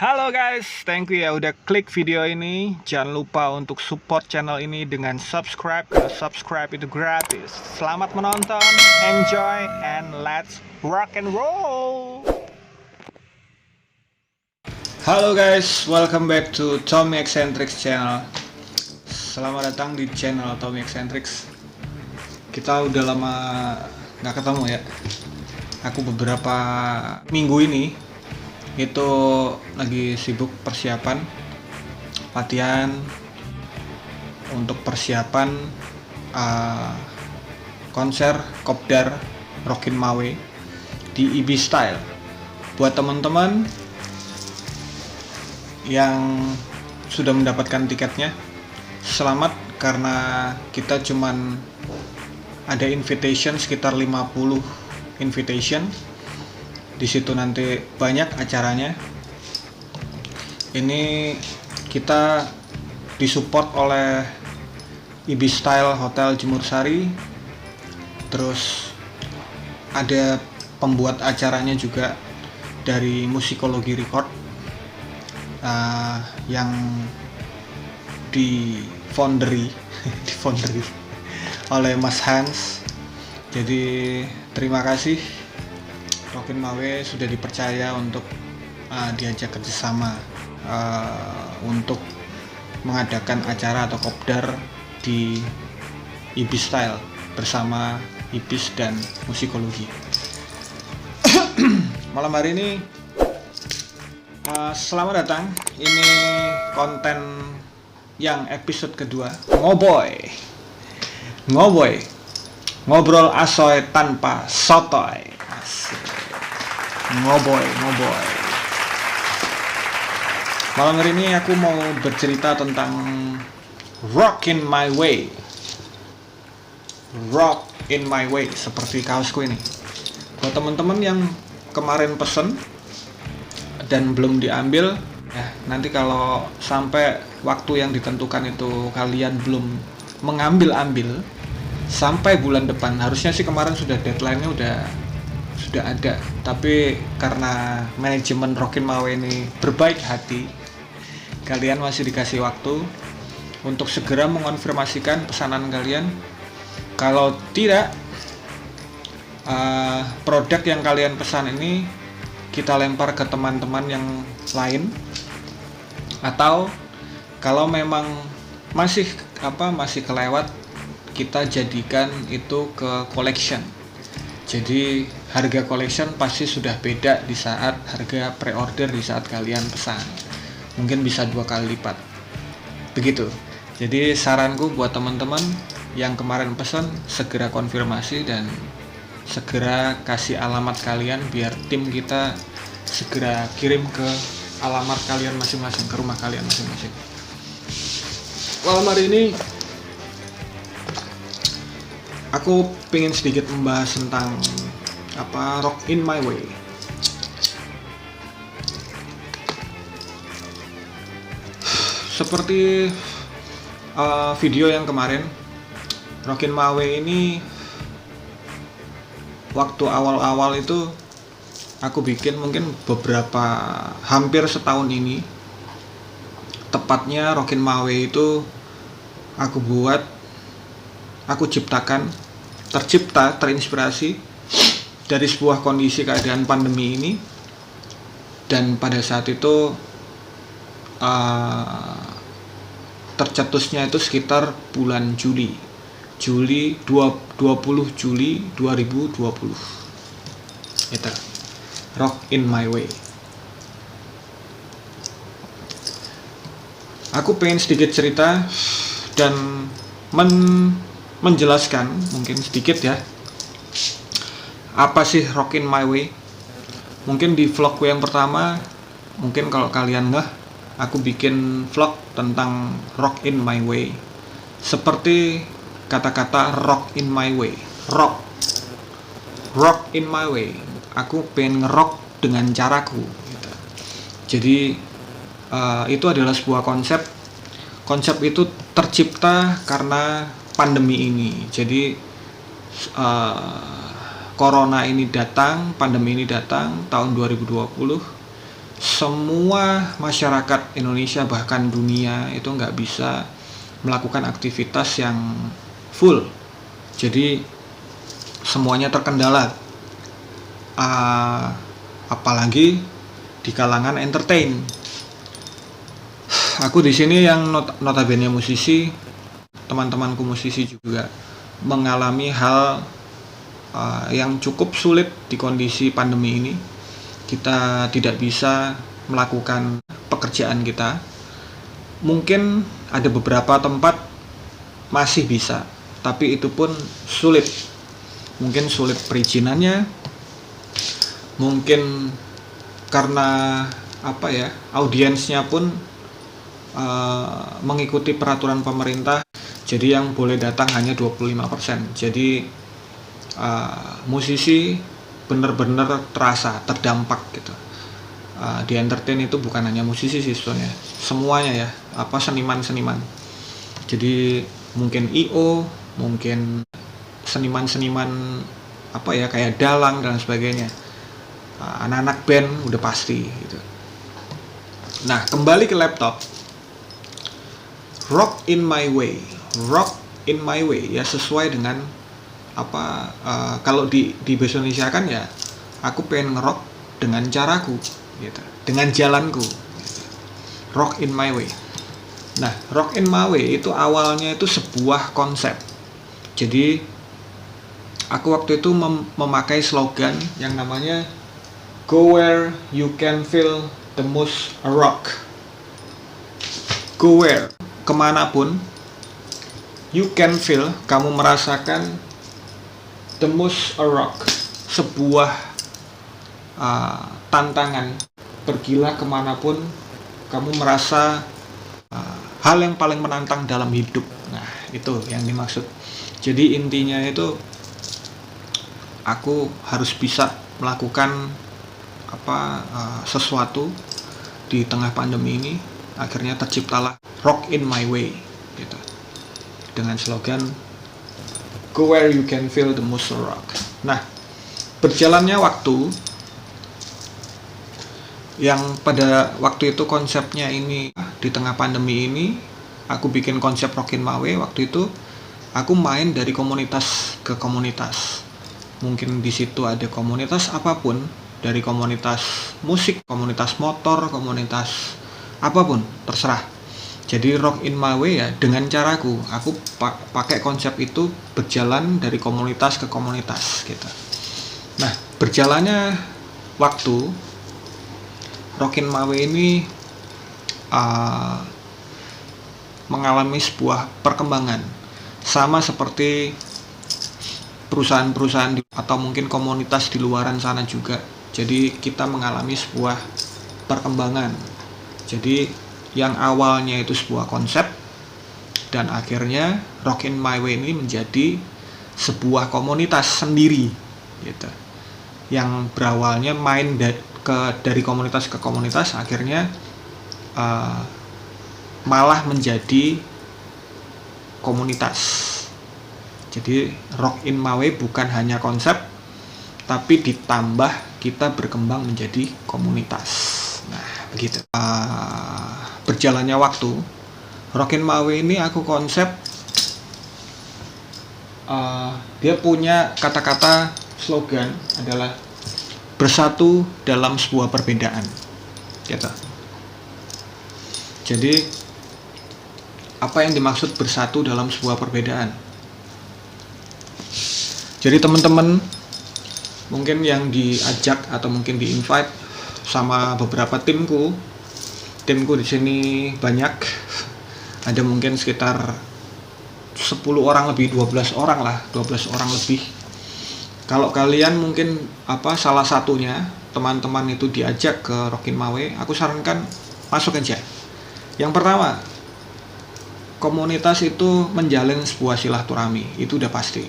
Halo guys, thank you ya udah klik video ini. Jangan lupa untuk support channel ini dengan subscribe, karena subscribe itu gratis. Selamat menonton, enjoy, and let's rock and roll. Halo guys, welcome back to Tommy Eccentrics channel. Selamat datang di channel Tommy Eccentrics. Kita udah lama nggak ketemu ya. Aku beberapa minggu ini itu lagi sibuk persiapan latihan untuk persiapan konser Kopdar Rockin Mawe di IB Style. Buat teman-teman yang sudah mendapatkan tiketnya, selamat, karena kita cuman ada invitation sekitar 50 invitation. Di situ nanti banyak acaranya. Ini kita disupport oleh IB Style Hotel Jemur Sari. Terus ada pembuat acaranya juga dari Musikologi Record yang di foundry oleh Mas Hans. Jadi terima kasih, Rockin Mawe sudah dipercaya untuk diajak kerjasama untuk mengadakan acara atau kopdar di IB Style bersama IBIS dan Musikologi. Malam hari ini selamat datang. Ini konten yang episode kedua, Ngoboy, ngobrol asoy tanpa sotoy. Ngoboy. Malam hari ini aku mau bercerita tentang Rock in My Way. Rock in My Way, seperti kaosku ini. Buat teman-teman yang kemarin pesen dan belum diambil, ya nanti kalau sampai waktu yang ditentukan itu kalian belum mengambil sampai bulan depan. Harusnya sih kemarin sudah deadline-nya sudah ada, tapi karena manajemen Rockin Mawe ini berbaik hati, kalian masih dikasih waktu untuk segera mengonfirmasikan pesanan kalian. Kalau tidak, produk yang kalian pesan ini kita lempar ke teman-teman yang lain, atau kalau memang masih kelewat, kita jadikan itu ke collection. Jadi harga collection pasti sudah beda di saat harga pre-order, di saat kalian pesan. Mungkin bisa 2 kali lipat. Begitu. Jadi saranku buat teman-teman yang kemarin pesan, segera konfirmasi dan segera kasih alamat kalian biar tim kita segera kirim ke alamat kalian masing-masing, ke rumah kalian masing-masing. Malam hari ini aku pengen sedikit membahas tentang Rock in My Way. Seperti video yang kemarin, Rockin Mawe ini waktu awal-awal itu aku bikin mungkin hampir setahun ini. Tepatnya Rockin Mawe itu aku terinspirasi dari sebuah kondisi keadaan pandemi ini. Dan pada saat itu tercetusnya itu sekitar bulan Juli 20 Juli 2020. Itu Rock in My Way. Aku pengen sedikit cerita dan menjelaskan mungkin sedikit ya, apa sih Rock in My Way. Mungkin di vlogku yang pertama, mungkin kalau kalian aku bikin vlog tentang Rock in My Way, seperti kata-kata Rock in My Way, rock in my way. Aku pengen ngerock dengan caraku gitu. Jadi itu adalah sebuah konsep itu tercipta karena pandemi ini. Jadi pandemi ini datang tahun 2020, semua masyarakat Indonesia bahkan dunia itu nggak bisa melakukan aktivitas yang full. Jadi semuanya terkendala. Apalagi di kalangan entertain. Aku di sini yang notabene musisi, teman-temanku musisi juga mengalami hal yang cukup sulit di kondisi pandemi ini. Kita tidak bisa melakukan pekerjaan kita. Mungkin ada beberapa tempat masih bisa, tapi itu pun sulit. Mungkin sulit perizinannya, mungkin karena audiensnya pun mengikuti peraturan pemerintah, jadi yang boleh datang hanya 25%. Jadi musisi benar-benar terasa terdampak gitu. Di entertain itu bukan hanya musisi sih sebetulnya, semuanya ya, seniman-seniman. Jadi mungkin IO, mungkin seniman-seniman kayak dalang dan sebagainya, anak-anak band udah pasti gitu. Nah, kembali ke laptop. Rock in my way ya, sesuai dengan kalau di bahasa Indonesia kan ya, aku pengen ngerok dengan caraku gitu, dengan jalanku gitu. Rock in my way. Nah, rock in my way itu awalnya itu sebuah konsep. Jadi aku waktu itu memakai slogan yang namanya go where you can feel the most a rock. Go where, kemanapun you can feel, kamu merasakan the most a rock, sebuah tantangan. Pergilah kemanapun kamu merasa hal yang paling menantang dalam hidup. Nah, itu yang dimaksud. Jadi intinya itu aku harus bisa melakukan sesuatu di tengah pandemi ini. Akhirnya terciptalah Rock in My Way gitu, dengan slogan go where you can feel the most rock. Nah, berjalannya waktu, yang pada waktu itu konsepnya ini di tengah pandemi ini, aku bikin konsep Rock in My Way. Waktu itu aku main dari komunitas ke komunitas. Mungkin di situ ada komunitas apapun, dari komunitas musik, komunitas motor, komunitas apapun, terserah. Jadi Rock in My Way ya dengan caraku. Aku pakai konsep itu, berjalan dari komunitas ke komunitas gitu. Nah, berjalannya waktu, Rock in My Way ini mengalami sebuah perkembangan, sama seperti perusahaan-perusahaan atau mungkin komunitas di luaran sana juga. Jadi kita mengalami sebuah perkembangan. Jadi yang awalnya itu sebuah konsep, dan akhirnya Rock in My Way ini menjadi sebuah komunitas sendiri gitu. Yang berawalnya main dari komunitas ke komunitas, akhirnya malah menjadi komunitas. Jadi Rock in My Way bukan hanya konsep, tapi ditambah kita berkembang menjadi komunitas. Nah, begitu. Berjalannya waktu, Rock in My Way ini aku konsep, dia punya kata-kata slogan adalah bersatu dalam sebuah perbedaan gitu. Jadi apa yang dimaksud bersatu dalam sebuah perbedaan? Jadi teman-teman mungkin yang diajak atau mungkin di-invite sama beberapa timku di sini banyak, ada mungkin sekitar 10 orang lebih, 12 orang lebih. Kalau kalian mungkin salah satunya teman-teman itu diajak ke Rock in My Way, aku sarankan masuk aja. Yang pertama, komunitas itu menjalin sebuah silaturahmi, itu udah pasti.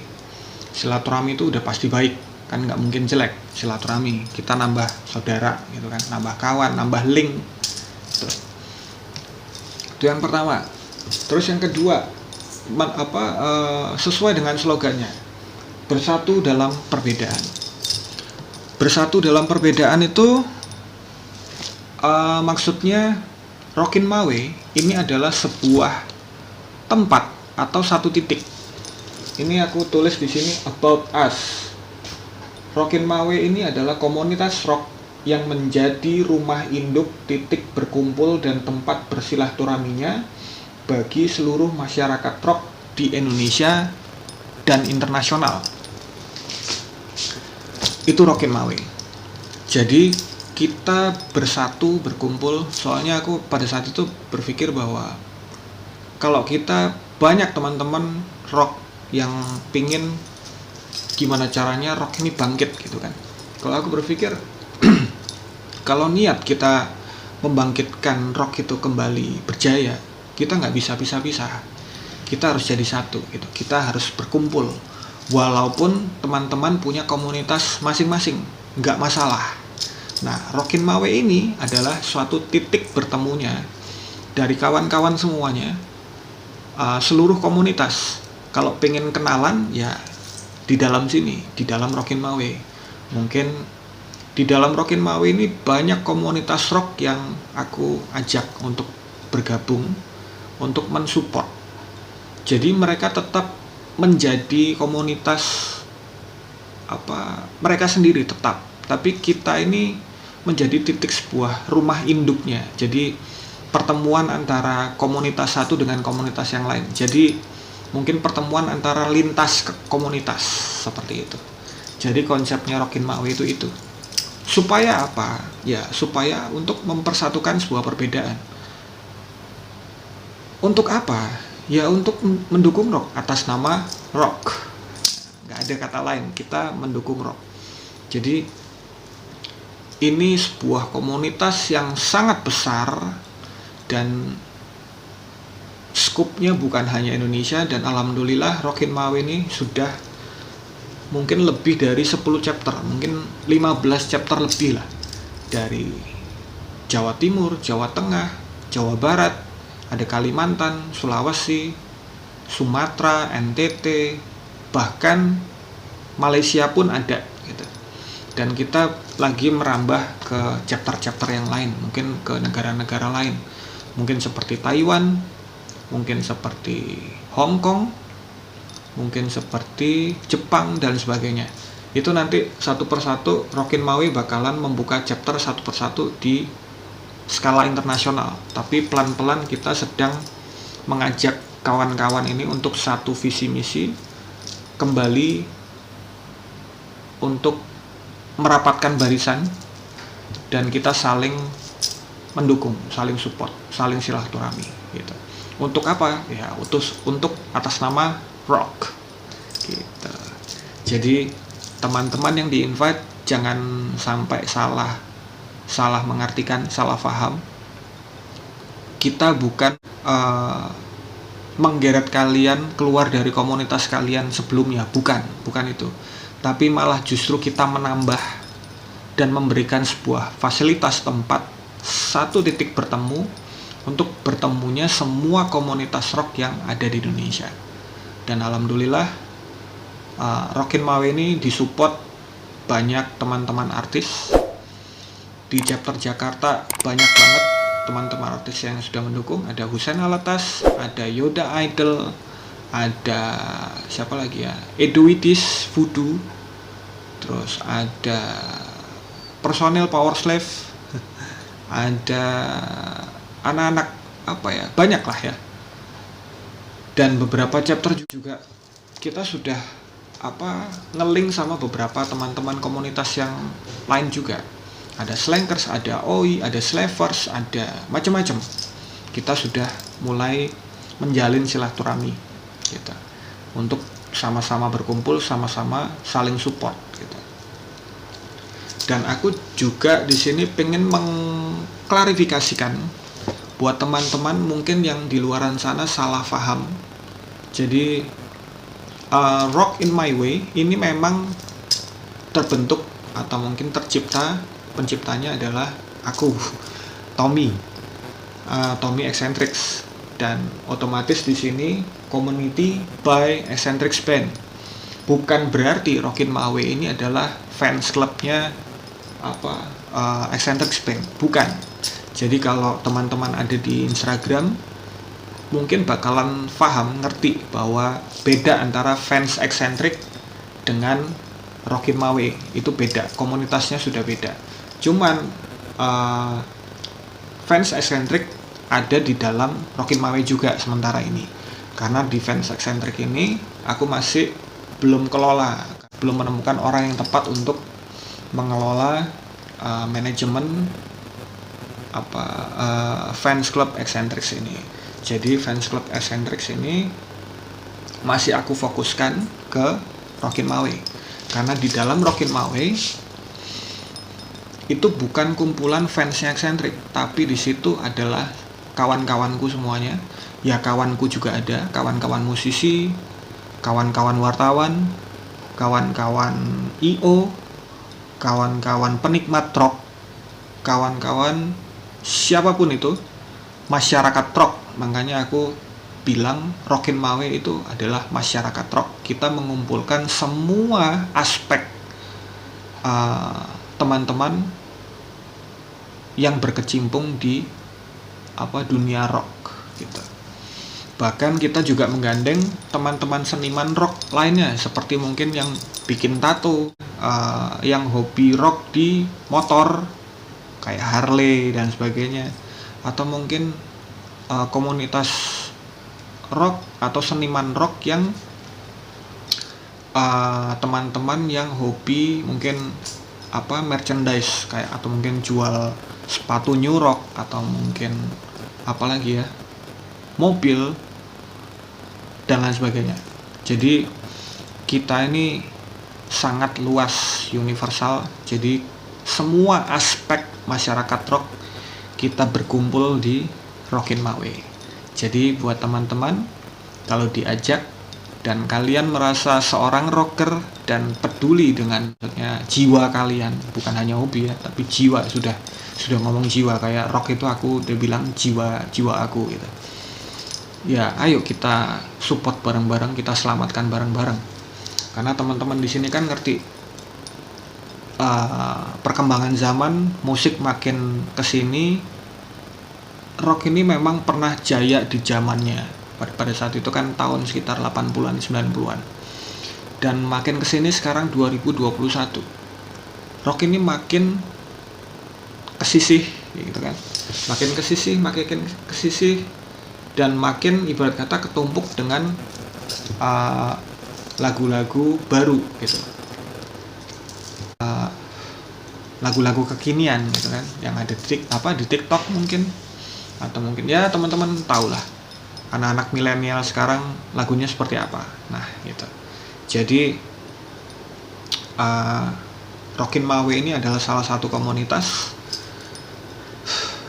Silaturahmi itu udah pasti baik, kan nggak mungkin jelek silaturahmi. Kita nambah saudara gitu kan, nambah kawan, nambah link. Itu yang pertama. Terus yang kedua, sesuai dengan slogannya, bersatu dalam perbedaan. Bersatu dalam perbedaan itu Maksudnya Rockin Mawe ini adalah sebuah tempat atau satu titik. Ini aku tulis di sini about us. Rockin Mawe ini adalah komunitas rock yang menjadi rumah induk, titik berkumpul dan tempat bersilaturahminya bagi seluruh masyarakat rock di Indonesia dan internasional. Itu Rockin Mawe. Jadi kita bersatu, berkumpul. Soalnya aku pada saat itu berpikir bahwa kalau kita banyak teman-teman rock yang pingin gimana caranya rock ini bangkit gitu kan. Kalau aku berpikir kalau niat kita membangkitkan rock itu kembali berjaya, kita nggak bisa pisah-pisah. Kita harus jadi satu gitu. Kita harus berkumpul. Walaupun teman-teman punya komunitas masing-masing, nggak masalah. Nah, Rockin Mawe ini adalah suatu titik bertemunya dari kawan-kawan semuanya, seluruh komunitas. Kalau pengen kenalan ya di dalam sini, di dalam Rockin Mawe. Mungkin di dalam Rockin Mawe ini banyak komunitas rock yang aku ajak untuk bergabung, untuk mensupport. Jadi mereka tetap menjadi komunitas mereka sendiri tetap, tapi kita ini menjadi titik sebuah rumah induknya. Jadi pertemuan antara komunitas satu dengan komunitas yang lain. Jadi mungkin pertemuan antara lintas komunitas seperti itu. Jadi konsepnya Rockin Mawe itu. Supaya apa? Ya, supaya untuk mempersatukan sebuah perbedaan. Untuk apa? Ya untuk mendukung rock atas nama rock. Nggak ada kata lain, kita mendukung rock. Jadi ini sebuah komunitas yang sangat besar dan skupnya bukan hanya Indonesia, dan alhamdulillah Rockin Mawe ini sudah mungkin lebih dari 10 chapter, mungkin 15 chapter lebih lah, dari Jawa Timur, Jawa Tengah, Jawa Barat, ada Kalimantan, Sulawesi, Sumatera, NTT, bahkan Malaysia pun ada gitu. Dan kita lagi merambah ke chapter-chapter yang lain, mungkin ke negara-negara lain, mungkin seperti Taiwan, mungkin seperti Hong Kong, mungkin seperti Jepang dan sebagainya. Itu nanti satu persatu Rockin Mawe bakalan membuka chapter satu persatu di skala internasional. Tapi pelan-pelan kita sedang mengajak kawan-kawan ini untuk satu visi misi kembali untuk merapatkan barisan, dan kita saling mendukung, saling support, saling silaturahmi gitu. Untuk apa? Ya, untuk atas nama rock gitu. Jadi teman-teman yang di-invite jangan sampai salah mengartikan, salah paham. Kita bukan menggeret kalian keluar dari komunitas kalian sebelumnya, bukan itu. Tapi malah justru kita menambah dan memberikan sebuah fasilitas tempat, satu titik bertemu untuk bertemunya semua komunitas rock yang ada di Indonesia. Dan alhamdulillah Rockin Mawe ini disupport banyak teman-teman artis. Di chapter Jakarta banyak banget teman-teman artis yang sudah mendukung. Ada Hussein Alatas, ada Yoda Idol, ada siapa lagi ya, Eduitis Voodoo, terus ada personel Power Slave, ada anak-anak banyak lah ya. Dan beberapa chapter juga kita sudah nge-link sama beberapa teman-teman komunitas yang lain juga. Ada Slankers, ada OI, ada Slavers, ada macam-macam. Kita sudah mulai menjalin silaturahmi gitu, untuk sama-sama berkumpul, sama-sama saling support gitu. Dan aku juga di sini pengen mengklarifikasikan buat teman-teman mungkin yang di luaran sana salah paham. Jadi Rockin Mawe ini memang terbentuk atau mungkin tercipta, penciptanya adalah aku, Tommy Eccentrics, dan otomatis di sini community by Eccentrics Band. Bukan berarti Rockin Mawe ini adalah fans clubnya eccentric spin, bukan. Jadi kalau teman-teman ada di Instagram mungkin bakalan paham, ngerti bahwa beda antara fans eccentric dengan Rockin Mawe, itu beda, komunitasnya sudah beda. Cuman fans eccentric ada di dalam Rockin Mawe juga sementara ini, karena di fans eccentric ini aku masih belum menemukan orang yang tepat untuk mengelola manajemen fans club eccentric ini. Jadi fans club eccentric ini masih aku fokuskan ke Rockin Mawe, karena di dalam Rockin Mawe itu bukan kumpulan fansnya eccentric, tapi di situ adalah kawan-kawanku semuanya. Ya, kawanku juga ada, kawan-kawan musisi, kawan-kawan wartawan, kawan-kawan IO, kawan-kawan penikmat rock, kawan-kawan siapapun itu, masyarakat rock. Makanya aku bilang Rockin Mawe itu adalah masyarakat rock. Kita mengumpulkan semua aspek teman-teman yang berkecimpung di dunia rock gitu. Bahkan kita juga menggandeng teman-teman seniman rock lainnya, seperti mungkin yang bikin tato, yang hobi rock di motor kayak Harley dan sebagainya, atau mungkin komunitas rock atau seniman rock yang teman-teman yang hobi mungkin merchandise kayak, atau mungkin jual sepatu new rock, atau mungkin apalagi ya, mobil dan lain sebagainya. Jadi kita ini sangat luas, universal. Jadi semua aspek masyarakat rock kita berkumpul di Rockin Mawe. Jadi buat teman-teman, kalau diajak dan kalian merasa seorang rocker dan peduli dengan jiwa kalian, bukan hanya hobi ya, tapi jiwa, sudah ngomong jiwa, kayak rock itu aku udah bilang jiwa aku gitu. Ya, ayo kita support bareng-bareng, kita selamatkan bareng-bareng. Karena teman-teman di sini kan ngerti perkembangan zaman, musik makin kesini, rock ini memang pernah jaya di zamannya. Pada saat itu kan tahun sekitar 80-an, 90-an. Dan makin kesini sekarang 2021. Rock ini makin kesisih gitu kan. Makin kesisih dan makin ibarat kata ketumpuk dengan lagu-lagu baru gitu. Lagu-lagu kekinian gitu kan, yang ada di TikTok mungkin, atau mungkin ya teman-teman tahu lah anak-anak milenial sekarang lagunya seperti apa. Nah gitu. Jadi Rockin Mawe ini adalah salah satu komunitas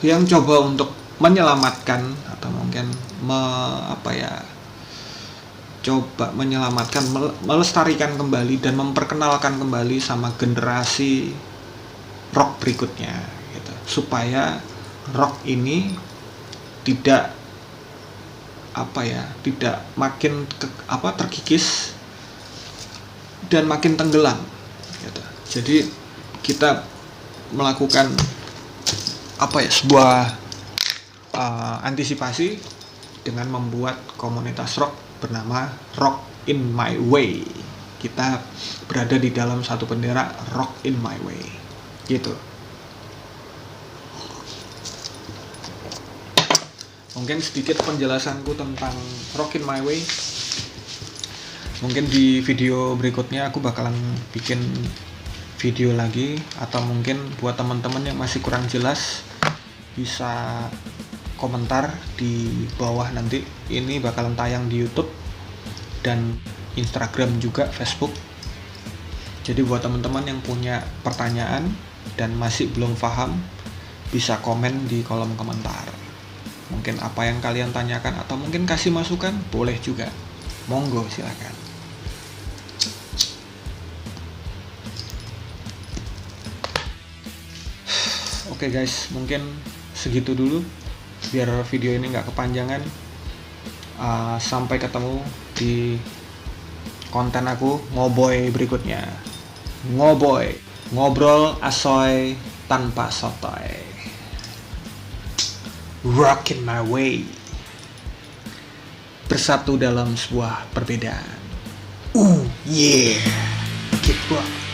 yang coba untuk menyelamatkan, atau mungkin coba menyelamatkan, melestarikan kembali dan memperkenalkan kembali sama generasi rock berikutnya gitu, supaya rock ini tidak makin terkikis dan makin tenggelam gitu. Jadi kita melakukan sebuah antisipasi dengan membuat komunitas rock bernama Rock in My Way. Kita berada di dalam satu bendera Rock in My Way gitu. Mungkin sedikit penjelasanku tentang Rock in My Way. Mungkin di video berikutnya aku bakalan bikin video lagi, atau mungkin buat teman-teman yang masih kurang jelas bisa komentar di bawah nanti. Ini bakalan tayang di YouTube dan Instagram juga, Facebook. Jadi buat teman-teman yang punya pertanyaan dan masih belum paham, bisa komen di kolom komentar. Mungkin apa yang kalian tanyakan, atau mungkin kasih masukan, boleh juga. Monggo, silakan. Oke guys, mungkin segitu dulu biar video ini nggak kepanjangan. Sampai ketemu di konten aku ngoboy berikutnya. Ngoboy, ngobrol asoy tanpa sotoy. Rockin' my way. Bersatu dalam sebuah perbedaan. Yeah. Keep rock.